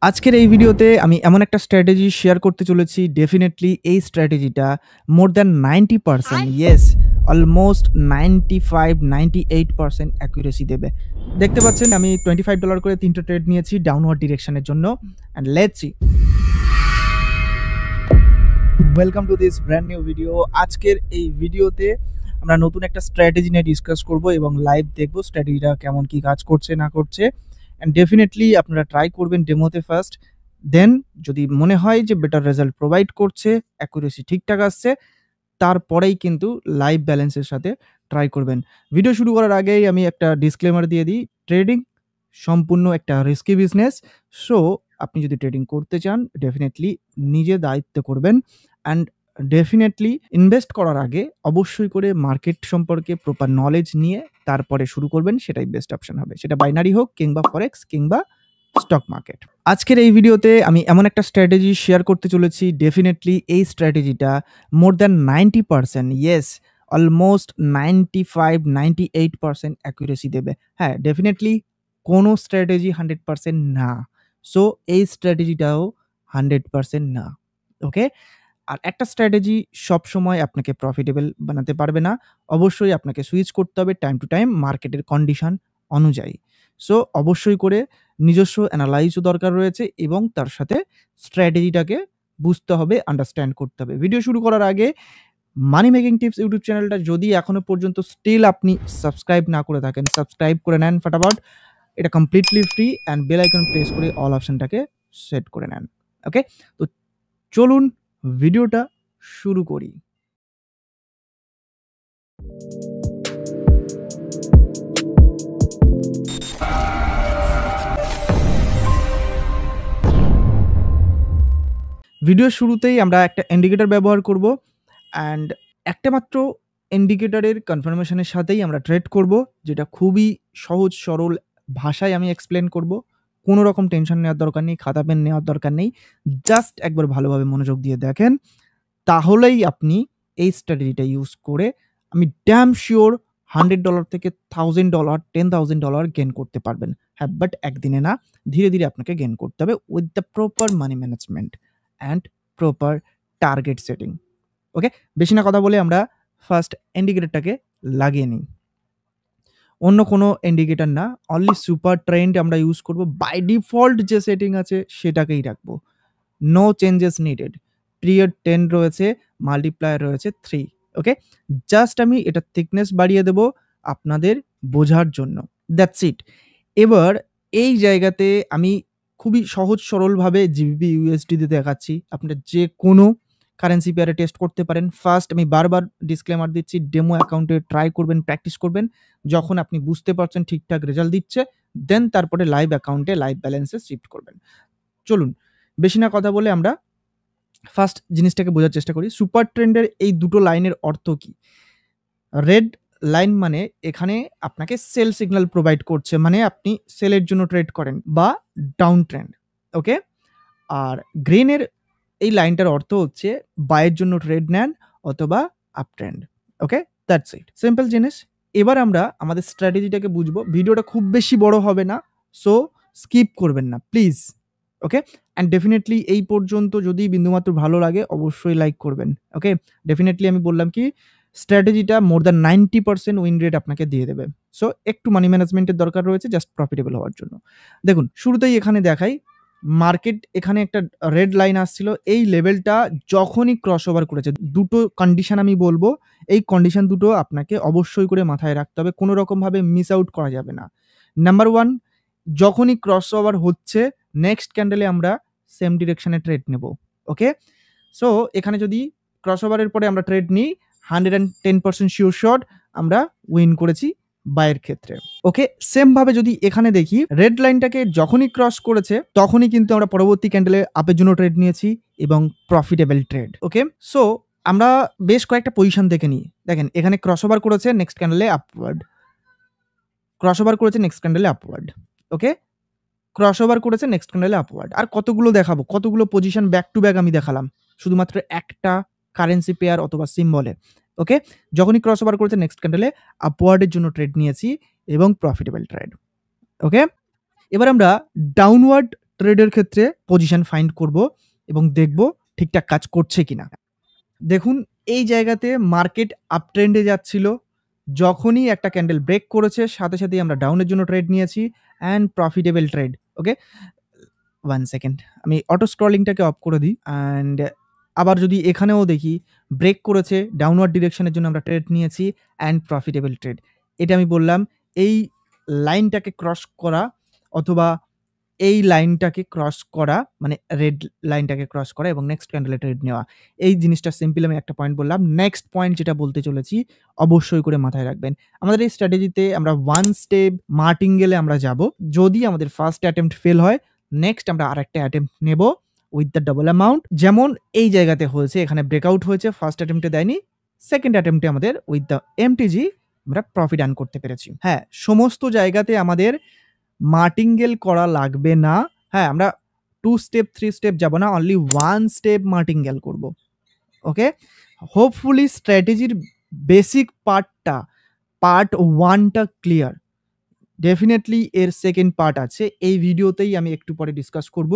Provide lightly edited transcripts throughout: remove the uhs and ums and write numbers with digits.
আজকের এই ভিডিওতে আমি এমন একটা স্ট্র্যাটেজি শেয়ার করতে চলেছি। ডেফিনিটলি এই স্ট্র্যাটেজিটা more than 90% yes, almost 95-98% accuracy দেবে। দেখতে পাচ্ছেন আমি $25 করে ৩টা ট্রেড নিয়েছি ডাউনওয়ার্ড ডিরেকশনের জন্য। And let's see. Welcome to this brand new video. আজকের এই ভিডিওতে আমরা নতুন একটা স্ট্র্যাটেজি নিয়ে ডিসকাস করব এবং লাইভ দেখব স্ট্র্যাটেজিটা কেমন কি কাজ করছে না করছে। অ্যান্ড ডেফিনেটলি আপনারা ট্রাই করবেন ডেমোতে ফার্স্ট, দেন যদি মনে হয় যে বেটার রেজাল্ট প্রোভাইড করছে, অ্যাকুরেসি ঠিকঠাক আসছে, তারপরেই কিন্তু লাইভ ব্যালেন্সের সাথে ট্রাই করবেন। ভিডিও শুরু করার আগেই আমি একটা ডিসক্লেমার দিয়ে দিই, ট্রেডিং সম্পূর্ণ একটা রিস্কি বিজনেস। সো আপনি যদি ট্রেডিং করতে চান ডেফিনেটলি নিজে দায়িত্বে করবেন। অ্যান্ড ডেফিনেটলি ইনভেস্ট করার আগে অবশ্যই করে মার্কেট সম্পর্কে প্রপার নলেজ নিয়ে তারপরে শুরু করবেন, সেটাই বেস্ট অপশন হবে। সেটা বাইনারি হোক কিংবা ফরেক্স কিংবা স্টক মার্কেট। আজকের এই ভিডিওতে আমি এমন একটা স্ট্র্যাটেজি শেয়ার করতে চলেছি। ডেফিনেটলি এই স্ট্র্যাটেজিটা more than 90%, yes, almost 95-98% accuracy দেবে। হ্যাঁ, ডেফিনেটলি কোনো স্ট্র্যাটেজি 100% না। সো এই স্ট্র্যাটেজিটাও 100% না। ওকে? আর একটা স্ট্র্যাটেজি সবসময় আপনাকে প্রফিটেবল বানাতে পারবে না। অবশ্যই আপনাকে সুইচ করতে হবে টাইম টু টাইম মার্কেটের কন্ডিশন অনুযায়ী। সো অবশ্যই করে নিজস্ব অ্যানালাইজও দরকার রয়েছে এবং তার সাথে স্ট্র্যাটেজিটাকে বুঝতে হবে, আন্ডারস্ট্যান্ড করতে হবে। ভিডিও শুরু করার আগে মানি মেকিং টিপস ইউটিউব চ্যানেলটা যদি এখনো পর্যন্ত স্টিল আপনি সাবস্ক্রাইব না করে থাকেন, সাবস্ক্রাইব করে নেন ফটাফট। এটা completely free and bell icon press করে অল অপশনটাকে সেট করে নেন। ওকে? তো চলুন ভিডিওটা শুরু করি। ভিডিওর শুরুতেই আমরা একটা ইন্ডিকেটর ব্যবহার করব অ্যান্ড একটা মাত্র ইন্ডিকেটরের কনফার্মেশনের সাথেই আমরা ট্রেড করব, যেটা খুবই সহজ সরল ভাষায় আমি এক্সপ্লেন করব। কোনো রকম টেনশন নেওয়ার দরকার নেই, খাতা পেন নেওয়ার দরকার নেই। জাস্ট একবার ভালোভাবে মনোযোগ দিয়ে দেখেন, তাহলেই আপনি এই স্ট্র্যাটেজিটা ইউজ করে আমি ড্যাম শিওর $100 থেকে $1000, $10,000 গেইন করতে পারবেন। হ্যাঁ, বাট একদিনে না, ধীরে ধীরে আপনাকে গেইন করতে হবে with the proper money management and proper target setting. Okay? বেশি না কথা বলে আমরা ফার্স্ট ইন্ডিকেটরটাকে লাগিয়ে নিই। অন্য কোনো ইন্ডিকেটর না, অনলি সুপার ট্রেন্ড আমরা ইউজ করব। বাই ডিফল্ট যে সেটিং আছে সেটাকেই রাখবো। No changes needed. পিরিয়ড 10 রয়েছে, মাল্টিপ্লায়ার রয়েছে 3। ওকে? জাস্ট আমি এটার থিকনেস বাড়িয়ে দেব আপনাদের বোঝার জন্য। That's it. এবার এই জায়গাতে আমি খুবই সহজ সরলভাবে জিবিপি ইউএসডিতে দেখাচ্ছি। আপনারা যে কোনো কারেন্সি পেয়ারে টেস্ট করতে পারেন। ফার্স্ট আমি বারবার ডিসক্লেমার দিচ্ছি, ডেমো অ্যাকাউন্টে ট্রাই করবেন, প্র্যাকটিস করবেন। যখন আপনি বুঝতে পারছেন ঠিকঠাক রেজাল্ট দিচ্ছে, দেন তারপরে লাইভ অ্যাকাউন্টে লাইভ ব্যালেন্সে শিফট করবেন। চলুন বেশি না কথা বলে আমরা ফার্স্ট জিনিসটাকে বোঝার চেষ্টা করি। সুপার ট্রেন্ডের এই দুটো লাইনের অর্থ কি? রেড লাইন মানে এখানে আপনাকে সেল সিগন্যাল প্রোভাইড করছে, মানে আপনি সেলের জন্য ট্রেড করেন বা ডাউন ট্রেন্ড। ওকে? আর গ্রিনের এই লাইনটার অর্থ হচ্ছে বাইয়ের জন্য ট্রেড নেন অথবা up trend. Okay? That's it. Simple জিনিস। এবার আমরা আমাদের স্ট্র্যাটেজিটাকে বুঝবো। ভিডিওটা খুব বেশি বড় হবে না, সো স্কিপ করবেন না প্লিজ। ওকে? অ্যান্ড ডেফিনেটলি এই পর্যন্ত যদি বিন্দুমাত্র ভালো লাগে অবশ্যই লাইক করবেন। ওকে? ডেফিনেটলি আমি বললাম কি স্ট্র্যাটেজিটা মোর দ্যান 90% উইন রেট আপনাকে দিয়ে দেবে। সো একটু মানি ম্যানেজমেন্টের দরকার রয়েছে জাস্ট প্রফিটেবল হওয়ার জন্য। দেখুন শুরুতেই এখানে দেখাই, মার্কেট এখানে একটা রেড লাইন আসছিল। এই লেভেলটা যখনই ক্রস ওভার করেছে, দুটো কন্ডিশন আমি বলবো, এই কন্ডিশন দুটো আপনাকে অবশ্যই করে মাথায় রাখতে হবে, কোনো রকমভাবে মিস আউট করা যাবে না। নাম্বার 1, যখনই ক্রস ওভার হচ্ছে নেক্সট ক্যান্ডেলে আমরা সেম ডিরেকশনে ট্রেড নেব। ওকে? সো এখানে যদি ক্রস ওভারের পরে আমরা ট্রেড নিই, 110% শিওর শট আমরা উইন করেছি বাইয়ের ক্ষেত্রে। ওকে? সেম ভাবে যদি এখানে দেখি, রেড লাইনটাকে যখনই ক্রস করেছে তখনই কিন্তু আমরা পরবর্তী ক্যান্ডেলে আপের জন্য ট্রেড নিয়েছি এবং প্রফিটেবল ট্রেড। ওকে? সো আমরা বেশ কয়েকটা পজিশন দেখে নিই। দেখেন এখানে ক্রস ওভার করেছে, নেক্সট ক্যান্ডেলে আপওয়ার্ড। ক্রস ওভার করেছে, নেক্সট ক্যান্ডেলে আপওয়ার্ড। ওকে? ক্রস ওভার করেছে, নেক্সট ক্যান্ডেলে আপওয়ার্ড। আর কতগুলো দেখাবো? কতগুলো পজিশন ব্যাক টু ব্যাক আমি দেখালাম শুধুমাত্র একটা কারেন্সি পেয়ার অথবা সিম্বলে। ওকে? যখনই ক্রস ওভার করেছে নেক্সট ক্যান্ডেলে আপওয়ার্ডের জন্য ট্রেড নিয়েছি এবং প্রফিটেবল ট্রেড। ওকে? এবার আমরা ডাউনওয়ার্ড ট্রেডের ক্ষেত্রে পজিশন ফাইন্ড করব এবং দেখব ঠিকঠাক কাজ করছে কিনা। দেখুন এই জায়গাতে মার্কেট আপ ট্রেন্ডে যাচ্ছিল। যখনই একটা ক্যান্ডেল ব্রেক করেছে সাথে সাথেই আমরা ডাউনের জন্য ট্রেড নিয়েছি and profitable trade. Okay? 1 second আমি অটো স্ক্রলিংটাকে অফ করে দিই অ্যান্ড আবার যদি এখানেও দেখি ব্রেক করেছে ডাউনওয়ার্ড ডিরেকশনের জন্য আমরা ট্রেড নিয়েছি অ্যান্ড প্রফিটেবল ট্রেড। এটা আমি বললাম এই লাইনটাকে ক্রস করা অথবা এই লাইনটাকে ক্রস করা মানে রেড লাইনটাকে ক্রস করা এবং নেক্সট ক্যান্ডেলে ট্রেড নেওয়া। এই জিনিসটা সিম্পল আমি একটা পয়েন্ট বললাম। নেক্সট পয়েন্ট যেটা বলতে চলেছি অবশ্যই করে মাথায় রাখবেন। আমাদের এই স্ট্র্যাটেজিতে আমরা 1 স্টেপ মার্টিঙ্গেলে আমরা যাব। যদি আমাদের ফার্স্ট অ্যাটেম্প্ট ফেল হয়, নেক্সট আমরা আরেকটা অ্যাটেম্প্ট নেব উইথ দ্য ডাবল অ্যামাউন্ট। যেমন এই জায়গাতে হয়েছে, এখানে ব্রেকআউট হয়েছে, ফার্স্ট অ্যাটেম্প্টে দেয়নি। সেকেন্ড অ্যাটেম্প্টে আমাদের উইথ দ্য এমটিজি আমরা প্রফিট আর্ন করতে পেরেছি। হ্যাঁ, সমস্ত জায়গাতে আমাদের মার্টিঙ্গেল করা লাগবে না। হ্যাঁ, আমরা 2 স্টেপ 3 স্টেপ যাব না, অনলি 1 স্টেপ মার্টিঙ্গেল করব। ওকে? হোপফুলি স্ট্র্যাটেজির বেসিক পার্টটা পার্ট 1 টা ক্লিয়ার। ডেফিনিটলি এর সেকেন্ড পার্ট আছে। এই ভিডিওতেই আমি একটু পরে ডিসকাস করব।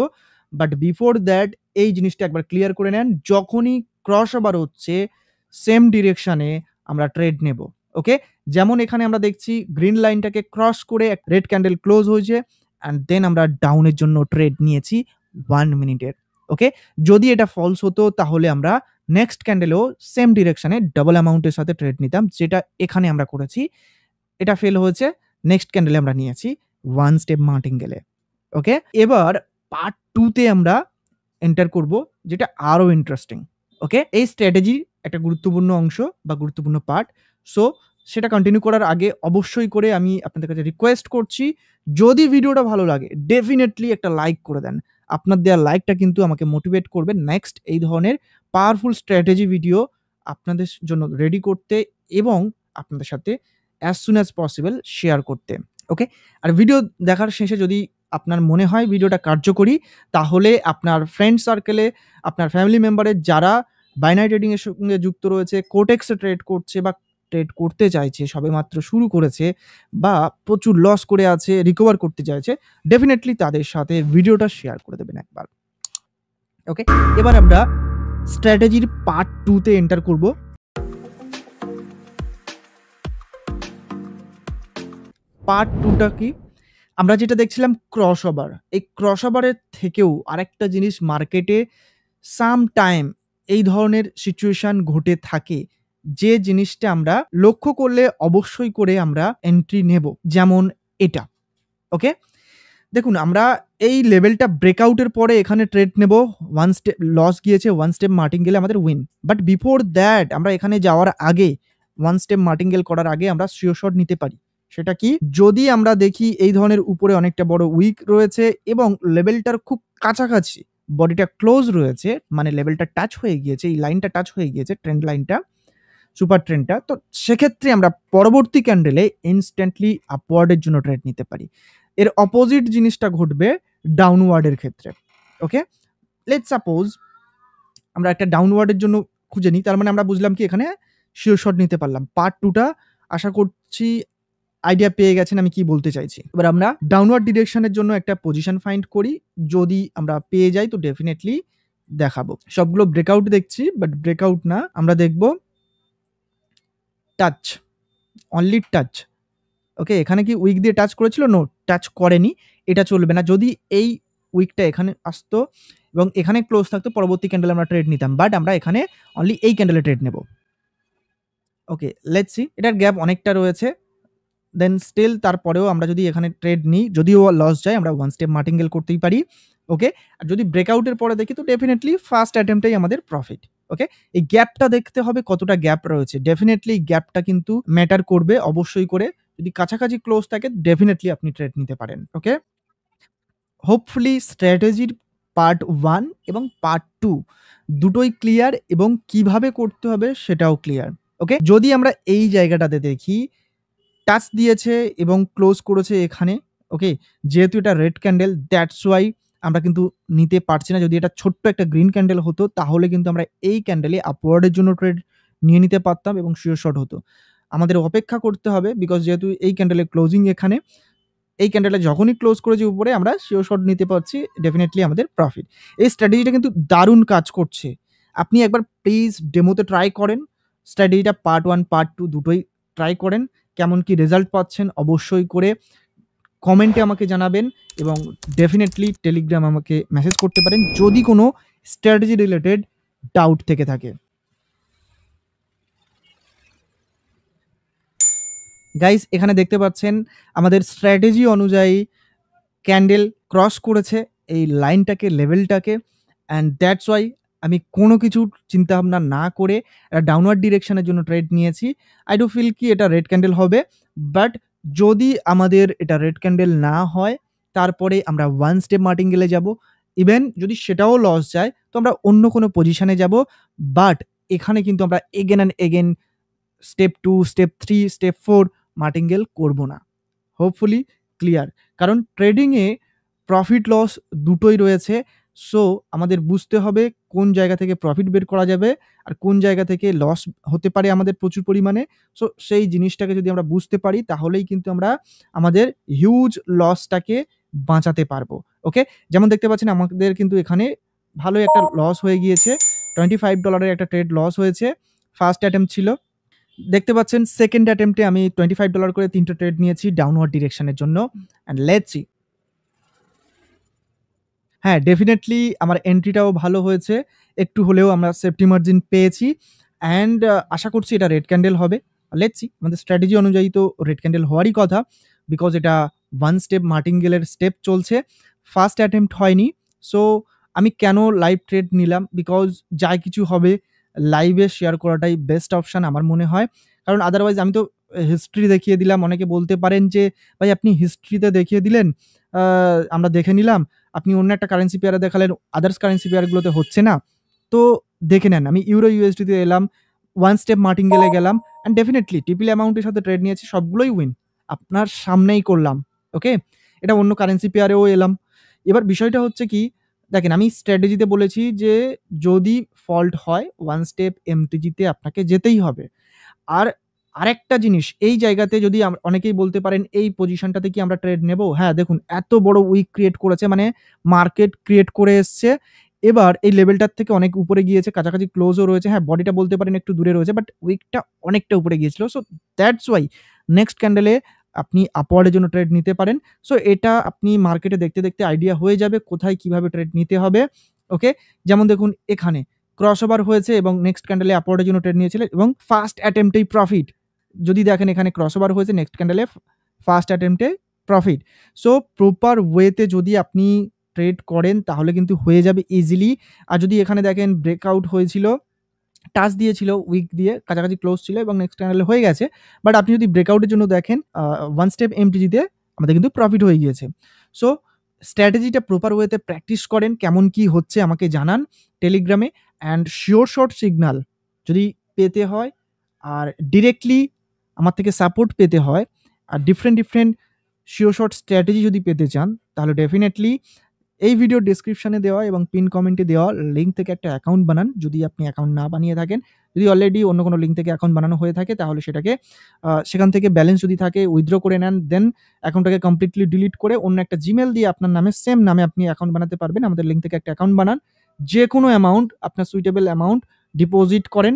বাট বিফোর দ্যাট এই জিনিসটা একবার ক্লিয়ার করে নেন। যখনই ক্রস ওভার হচ্ছে সেম ডিরেকশনে আমরা ট্রেড নেব। ওকে? যেমন এখানে আমরা দেখছি গ্রিন লাইনটাকে ক্রস করে এক রেড ক্যান্ডেল ক্লোজ হয়েছে অ্যান্ড দেন আমরা ডাউনের জন্য ট্রেড নিয়েছি 1 মিনিটের। ওকে? যদি এটা ফলস হতো তাহলে আমরা নেক্সট ক্যান্ডেলেও সেম ডিরেকশনে ডাবল অ্যামাউন্টের সাথে ট্রেড নিতাম, যেটা এখানে আমরা করেছি। এটা ফেল হয়েছে, নেক্সট ক্যান্ডেলে আমরা নিয়েছি 1 স্টেপ মার্টিঙ্গেলে। ওকে? এবার পার্ট 2 তে আমরা এন্টার করব, যেটা আরো ইন্টারেস্টিং। ওকে? এই স্ট্র্যাটেজির একটা গুরুত্বপূর্ণ অংশ বা গুরুত্বপূর্ণ পার্ট। সো সেটা কন্টিনিউ করার আগে অবশ্যই করে আমি আপনাদের কাছে রিকোয়েস্ট করছি, যদি ভিডিওটা ভালো লাগে ডেফিনিটলি একটা লাইক করে দেন। আপনার দেওয়া লাইকটা কিন্তু আমাকে মোটিভেট করবে নেক্সট এই ধরনের পাওয়ারফুল স্ট্র্যাটেজি ভিডিও আপনাদের জন্য রেডি করতে এবং আপনাদের সাথে as soon as possible share করতে। ওকে? আর ভিডিও দেখার শেষে যদি আপনার মনে হয় ভিডিওটা কার্যকরী, তাহলে আপনার ফ্রেন্ড সার্কেলে, আপনার ফ্যামিলি মেম্বারের যারা বাইনারি ট্রেডিং এর সঙ্গে যুক্ত রয়েছে, কোটেক্সে ট্রেড করছে বা ট্রেড করতে চাইছে, সবেমাত্র শুরু করেছে বা প্রচুর লস করে আছে, রিকভার করতে চাইছে, ডেফিনিটলি তাদের সাথে ভিডিওটা শেয়ার করে দেবেন একবার। ওকে? এবার আমরা স্ট্র্যাটেজির পার্ট 2 তে এন্টার করব। পার্ট 2 টা কি? আমরা যেটা দেখছিলাম ক্রস ওভার। এই ক্রস ওভারের থেকেও আরেকটা জিনিস মার্কেটে সাম টাইম এই ধরনের সিচুয়েশন ঘটে থাকে, যে জিনিসটা আমরা লক্ষ্য করলে অবশ্যই করে আমরা এন্ট্রি নেব। যেমন এটা। ওকে? দেখুন আমরা এই লেভেলটা ব্রেকআউটের পরে এখানে ট্রেড নেব। 1 স্টেপ লস গিয়েছে, 1 স্টেপ মার্টিঙ্গেলে আমাদের উইন। বাট বিফোর দ্যাট আমরা এখানে যাওয়ার আগে 1 স্টেপ মার্টিঙ্গেল করার আগে আমরা শিওর শট নিতে পারি। সেটা কি? যদি আমরা দেখি এই ধরনের উপরে অনেকটা বড় উইক রয়েছে এবং লেভেলটার খুব কাছাকাছি বডিটা ক্লোজ রয়েছে, মানে লেভেলটা টাচ হয়ে গিয়েছে, এই লাইনটা টাচ হয়ে গিয়েছে, ট্রেন্ড লাইনটা, সুপার ট্রেন্ডটা, তো সেক্ষেত্রে আমরা পরবর্তী ক্যান্ডেলে ইনস্ট্যান্টলি আপওয়ার্ডের জন্য ট্রেড নিতে পারি। এর অপোজিট জিনিসটা ঘটবে ডাউনওয়ার্ডের ক্ষেত্রে। ওকে? লেটস সাপোজ আমরা একটা ডাউনওয়ার্ডের জন্য খুঁজে নিই, তার মানে আমরা বুঝলাম কি এখানে শিওর শট নিতে পারলাম। পার্ট 2 টা আশা করছি আইডিয়া পেয়ে গেছেন আমি কি বলতে চাইছি। এবার আমরা ডাউনওয়ার্ড ডিরেকশনের জন্য একটা পজিশন ফাইন্ড করি। যদি আমরা পেয়ে যাই তো ডেফিনিটলি দেখাবো। সবগুলো ব্রেকআউট দেখছি, বাট ব্রেকআউট না, আমরা দেখব টাচ, অনলি টাচ। ওকে? এখানে কি উইক দিয়ে টাচ করেছিল? নো, টাচ করেনি। এটা চলবে না। যদি এই উইকটা এখানে আসতো এবং এখানে ক্লোজ থাকতো, পরবর্তী ক্যান্ডেলে আমরা ট্রেড নিতাম। বাট আমরা এখানে অনলি এই ক্যান্ডেলে ট্রেড নেব। ওকে, লেটস সি। এটার গ্যাপ অনেকটা রয়েছে। দেন স্টিল তারপরেও আমরা যদি এখানে ট্রেড নিই, যদিও লস যায়, আমরা 1 স্টেপ মার্টিঙ্গেল করতেই পারি। ওকে? আর যদি ব্রেকআউটের পরে দেখি তো ডেফিনিটলি ফার্স্ট অ্যাটেম্পটেই আমাদের প্রফিট। ওকে? এই গ্যাপটা দেখতে হবে কতটা গ্যাপ রয়েছে। ডেফিনিটলি গ্যাপটা কিন্তু ম্যাটার করবে অবশ্যই করে। যদি কাছাকাছি ক্লোজ থাকে ডেফিনিটলি আপনি ট্রেড নিতে পারেন। ওকে? হোপফুলি স্ট্র্যাটেজির পার্ট 1 এবং পার্ট 2 দুটোই ক্লিয়ার এবং কিভাবে করতে হবে সেটাও ক্লিয়ার। ওকে? যদি আমরা এই জায়গাটাতে দেখি টাচ দিয়েছে এবং ক্লোজ করেছে এখানে। ওকে? যেহেতু এটা রেড ক্যান্ডেল দ্যাটস ওয়াই আমরা কিন্তু নিতে পারছি না। যদি এটা ছোট্ট একটা গ্রিন ক্যান্ডেল হতো তাহলে কিন্তু আমরা এই ক্যান্ডেলে আপওয়ার্ডের জন্য ট্রেড নিয়ে নিতে পারতাম এবং শিওর শট হতো। আমাদের অপেক্ষা করতে হবে বিকজ যেহেতু এই ক্যান্ডেলের ক্লোজিং এখানে, এই ক্যান্ডেলটা যখনই ক্লোজ করেছি উপরে আমরা শিওর শট নিতে পারছি, ডেফিনিটলি আমাদের প্রফিট। এই স্ট্র্যাটেজিটা কিন্তু দারুণ কাজ করছে। আপনি একবার প্লিজ ডেমোতে ট্রাই করেন। স্ট্র্যাটেজিটা পার্ট 1 পার্ট 2 দুটোই ট্রাই করেন। কেমন কি রেজাল্ট পাচ্ছেন অবশ্যই করে কমেন্টে আমাকে জানাবেন এবং ডেফিনিটলি টেলিগ্রাম আমাকে মেসেজ করতে পারেন যদি কোনো স্ট্র্যাটেজি রিলেটেড ডাউট থেকে থাকে। গাইস এখানে দেখতে পাচ্ছেন আমাদের স্ট্র্যাটেজি অনুযায়ী ক্যান্ডেল ক্রস করেছে এই লাইনটাকে, লেভেলটাকে, অ্যান্ড দ্যাটস ওয়াই আমি কোনো কিছু চিন্তাভাবনা না করে একটা ডাউনওয়ার্ড ডিরেকশনের জন্য ট্রেড নিয়েছি। আই ডু ফিল কি এটা রেড ক্যান্ডেল হবে, বাট যদি আমাদের এটা রেড ক্যান্ডেল না হয় তারপরে আমরা ওয়ান স্টেপ মার্টিঙ্গেলে যাব। ইভেন যদি সেটাও লস যায় তো আমরা অন্য কোনো পজিশনে যাব, বাট এখানে কিন্তু আমরা again and again step 2, step 3, step 4 martingale করব না। Hopefully clear. কারণ ট্রেডিংয়ে প্রফিট লস দুটোই রয়েছে। সো আমাদের বুঝতে হবে কোন জায়গা থেকে প্রফিট বের করা যাবে আর কোন জায়গা থেকে লস হতে পারে আমাদের প্রচুর পরিমাণে। সো সেই জিনিসটাকে যদি আমরা বুঝতে পারি তাহলেই কিন্তু আমরা আমাদের হিউজ লসটাকে বাঁচাতে পারবো। ওকে? যেমন দেখতে পাচ্ছেন আমাদের কিন্তু এখানে ভালোই একটা লস হয়ে গিয়েছে। $25 একটা ট্রেড লস হয়েছে। ফার্স্ট অ্যাটেম্প্ট ছিল। দেখতে পাচ্ছেন সেকেন্ড অ্যাটেম্পটে আমি $25 করে ৩ টা ট্রেড নিয়েছি ডাউনওয়ার্ড ডিরেকশনের জন্য। And let's see. হ্যাঁ, ডেফিনিটলি আমার এন্ট্রিটাও ভালো হয়েছে। একটু হলেও আমরা সেফটি মার্জিন পেয়েছি। অ্যান্ড আশা করছি এটা রেড ক্যান্ডেল হবে। Let's see. আমাদের স্ট্র্যাটেজি অনুযায়ী তো রেড ক্যান্ডেল হওয়ারই কথা। বিকজ এটা 1 স্টেপ মার্টিঙ্গেলের স্টেপ চলছে। ফার্স্ট অ্যাটেম্প্ট হয়নি। সো আমি কেন লাইভ ট্রেড নিলাম? বিকজ যা কিছু হবে লাইভে শেয়ার করাটাই বেস্ট অপশন আমার মনে হয়। কারণ আদারওয়াইজ আমি তো হিস্ট্রি দেখিয়ে দিলাম। অনেকে বলতে পারেন যে, "ভাই আপনি হিস্ট্রিতে দেখিয়ে দিলেন, আমরা দেখে নিলাম। আপনি অন্য একটা কারেন্সি পেয়ারে দেখালেন, আদার্স কারেন্সি পেয়ারগুলোতে হচ্ছে না।" তো দেখে নেন। আমি ইউরো ইউএসডিতে এলাম, 1 স্টেপ মার্টিঙ্গেলে গেলাম অ্যান্ড ডেফিনিটলি টিপিএল অ্যামাউন্টের সাথে ট্রেড নিয়েছি, সবগুলোই উইন। আপনার সামনেই করলাম। ওকে? এটা অন্য কারেন্সি পেয়ারেও এলাম। এবার বিষয়টা হচ্ছে কি, দেখেন আমি স্ট্র্যাটেজিতে বলেছি যে যদি ফল্ট হয় 1 স্টেপ এমটিজিতে আপনাকে যেতেই হবে। আর আরেকটা জিনিস এই জায়গাতে যদি অনেকেই বলতে পারেন এই পজিশনটাতে কি আমরা ট্রেড নেব? হ্যাঁ, দেখুন এত বড় উইক ক্রিয়েট করেছে, মানে মার্কেট ক্রিয়েট করে এসছে। এবার এই লেভেলটার থেকে অনেক উপরে গিয়েছে, কাছাকাছি ক্লোজও রয়েছে। হ্যাঁ, বডিটা বলতে পারেন একটু দূরে রয়েছে, বাট উইকটা অনেকটা উপরে গিয়েছিল। সো দ্যাটস ওয়াই নেক্সট ক্যান্ডেলে আপনি আপওয়ার্ড এর জন্য ট্রেড নিতে পারেন। সো এটা আপনি মার্কেটে দেখতে, দেখতে আইডিয়া হয়ে যাবে কোথায় কিভাবে ট্রেড নিতে হবে। ওকে? যেমন দেখুন এখানে ক্রসওভার হয়েছে এবং নেক্সট ক্যান্ডেলে আপওয়ার্ড এর জন্য ট্রেড নিয়েছিলেন এবং ফার্স্ট অ্যাটেম্পটেই প্রফিট। যদি দেখেন এখানে ক্রসওভার হয়েছে, নেক্সট ক্যান্ডেলে ফার্স্ট অ্যাটেম্পটে প্রফিট। সো প্রপার ওয়েতে যদি আপনি ট্রেড করেন তাহলে কিন্তু হয়ে যাবে ইজিলি। আর যদি এখানে দেখেন ব্রেকআউট হয়েছিল, টাচ দিয়েছিল উইক দিয়ে, কাছাকাছি ক্লোজ ছিল এবং নেক্সট ক্যান্ডেলে হয়ে গেছে। বাট আপনি যদি ব্রেকআউটের জন্য দেখেন 1 স্টেপ এমটিজিতে আমাদের কিন্তু প্রফিট হয়ে গিয়েছে। সো স্ট্র্যাটেজিটা প্রপার ওয়েতে প্র্যাকটিস করেন। কেমন কি হচ্ছে আমাকে জানান টেলিগ্রামে। অ্যান্ড শিওর শট সিগনাল যদি পেতে হয় আর ডিরেক্টলি আমার থেকে সাপোর্ট পেতে হয় আর different, different sure shot strategy যদি পেতে চান তাহলে ডেফিনিটলি এই ভিডিওর ডেসক্রিপশনে দেওয়া এবং পিন কমেন্টে দেওয়া লিঙ্ক থেকে একটা অ্যাকাউন্ট বানান যদি আপনি অ্যাকাউন্ট না বানিয়ে থাকেন। যদি অলরেডি অন্য কোনো লিঙ্ক থেকে অ্যাকাউন্ট বানানো হয়ে থাকে তাহলে সেটাকে সেখান থেকে ব্যালেন্স যদি থাকে উইথড্র করে নেন। দেন অ্যাকাউন্টটাকে কমপ্লিটলি ডিলিট করে অন্য একটা জিমেল দিয়ে আপনার নামে সেম নামে আপনি অ্যাকাউন্ট বানাতে পারবেন। আমাদের লিঙ্ক থেকে একটা অ্যাকাউন্ট বানান। যেকোনো অ্যামাউন্ট আপনার সুইটেবল অ্যামাউন্ট ডিপোজিট করেন।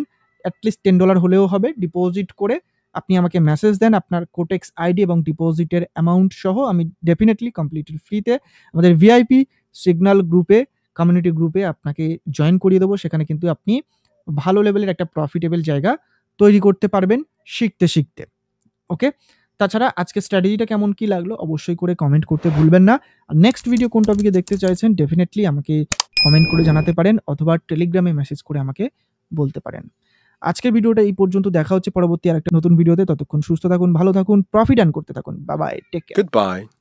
এটলিস্ট $10 হলেও হবে। ডিপোজিট করে আপনি আমাকে মেসেজ দেন আপনার কোটেক্স আইডি এবং ডিপোজিটের অ্যামাউন্ট সহ। আমি ডেফিনিটলি কমপ্লিটলি ফ্রিতে আমাদের ভিআইপি সিগন্যাল গ্রুপে, কমিউনিটি গ্রুপে আপনাকে জয়েন করিয়ে দেবো। সেখানে কিন্তু আপনি ভালো লেভেলের একটা প্রফিটেবল জায়গা তৈরি করতে পারবেন শিখতে, শিখতে। ওকে? তাছাড়া আজকের স্ট্র্যাটেজিটা কেমন কি লাগলো অবশ্যই করে কমেন্ট করতে ভুলবেন না। আর নেক্সট ভিডিও কোন টপিকে দেখতে চাইছেন ডেফিনিটলি আমাকে কমেন্ট করে জানাতে পারেন অথবা টেলিগ্রামে মেসেজ করে আমাকে বলতে পারেন। আজকের ভিডিওটা এই পর্যন্ত। দেখা হচ্ছে পরবর্তী আরেকটা নতুন ভিডিওতে। ততক্ষণ সুস্থ থাকুন, ভালো থাকুন, প্রফিট আর্ন করতে থাকুন। Bye bye. Take care. Goodbye.